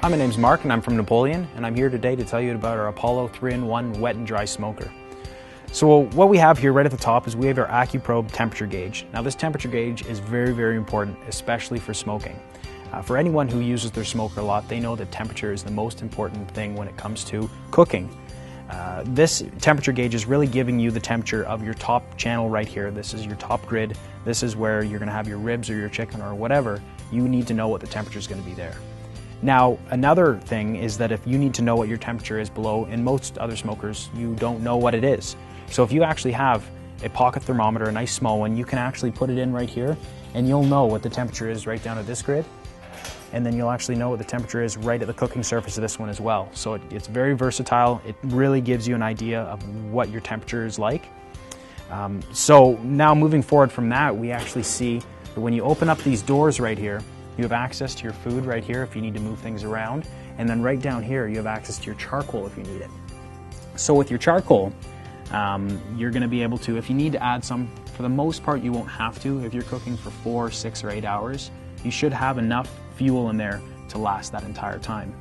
Hi, my name's Mark and I'm from Napoleon, and I'm here today to tell you about our Apollo 3-in-1 wet and dry smoker. So what we have here right at the top is we have our AccuProbe temperature gauge. Now this temperature gauge is very, very important, especially for smoking. For anyone who uses their smoker a lot, they know that temperature is the most important thing when it comes to cooking. This temperature gauge is really giving you the temperature of your top channel right here. This is your top grid. This is where you're going to have your ribs or your chicken or whatever. You need to know what the temperature is going to be there. Now, another thing is that if you need to know what your temperature is below, in most other smokers, you don't know what it is. So if you actually have a pocket thermometer, a nice small one, you can actually put it in right here and you'll know what the temperature is right down at this grid. And then you'll actually know what the temperature is right at the cooking surface of this one as well. So it's very versatile. It really gives you an idea of what your temperature is like. So now moving forward from that, we actually see that when you open up these doors right here, you have access to your food right here if you need to move things around. And then right down here, you have access to your charcoal if you need it. So with your charcoal, you're going to be able to, if you need to add some, for the most part you won't have to. If you're cooking for 4, 6, or 8 hours, you should have enough fuel in there to last that entire time.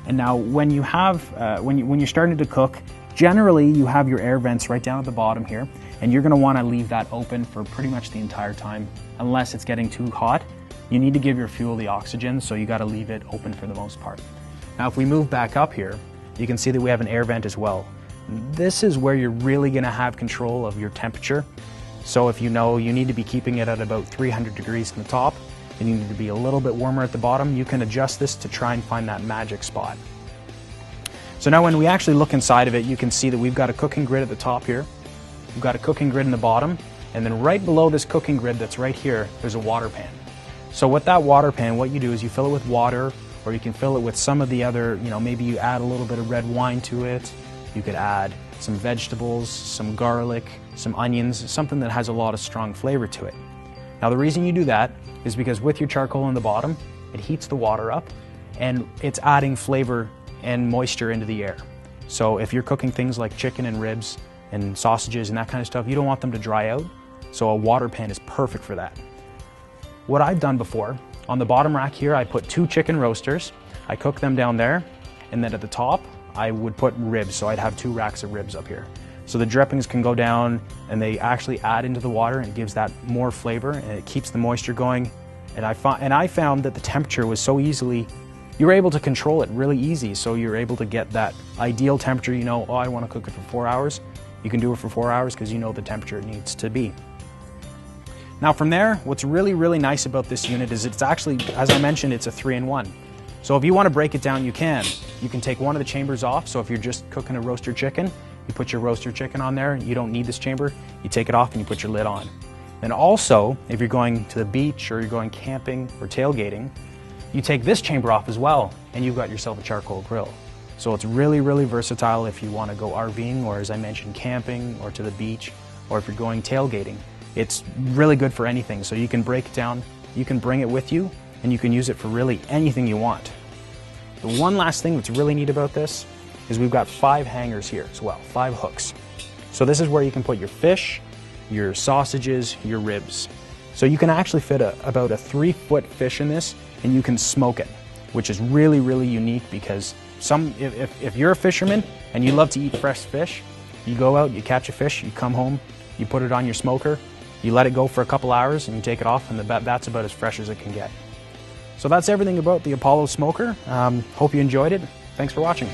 And now when you have, when you're starting to cook, generally you have your air vents right down at the bottom here, and you're going to want to leave that open for pretty much the entire time, unless it's getting too hot. You need to give your fuel the oxygen, so you got to leave it open for the most part. Now if we move back up here, you can see that we have an air vent as well. This is where you're really going to have control of your temperature. So if you know you need to be keeping it at about 300 degrees in the top, and you need to be a little bit warmer at the bottom, you can adjust this to try and find that magic spot. So now when we actually look inside of it, you can see that we've got a cooking grid at the top here. We've got a cooking grid in the bottom, and then right below this cooking grid that's right here, there's a water pan. So with that water pan, what you do is you fill it with water, or you can fill it with some of the other, maybe you add a little bit of red wine to it. You could add some vegetables, some garlic, some onions, something that has a lot of strong flavor to it. Now the reason you do that is because with your charcoal in the bottom, it heats the water up and it's adding flavor and moisture into the air. So if you're cooking things like chicken and ribs and sausages and that kind of stuff, you don't want them to dry out. So a water pan is perfect for that. What I've done before, on the bottom rack here, I put 2 chicken roasters. I cook them down there, and then at the top, I would put ribs, so I'd have 2 racks of ribs up here. So the drippings can go down, and they actually add into the water, and it gives that more flavor, and it keeps the moisture going. And I found that the temperature was so easily, you were able to control it really easy, so you're able to get that ideal temperature. Oh, I want to cook it for 4 hours. You can do it for 4 hours because you know the temperature it needs to be. Now from there, what's really, really nice about this unit is it's actually, as I mentioned, it's a 3-in-1. So if you want to break it down, you can. You can take one of the chambers off, so if you're just cooking a roaster chicken, you put your roaster chicken on there, you don't need this chamber, you take it off and you put your lid on. Then also, if you're going to the beach or you're going camping or tailgating, you take this chamber off as well, and you've got yourself a charcoal grill. So it's really, really versatile if you want to go RVing, or as I mentioned, camping, or to the beach, or if you're going tailgating. It's really good for anything, so you can break it down, you can bring it with you, and you can use it for really anything you want. The one last thing that's really neat about this is we've got 5 hangers here as well, 5 hooks. So this is where you can put your fish, your sausages, your ribs. So you can actually fit about a 3-foot fish in this, and you can smoke it, which is really, really unique because if you're a fisherman and you love to eat fresh fish, you go out, you catch a fish, you come home, you put it on your smoker, you let it go for a couple hours and you take it off, and that's about as fresh as it can get. So that's everything about the Apollo smoker. Hope you enjoyed it. Thanks for watching.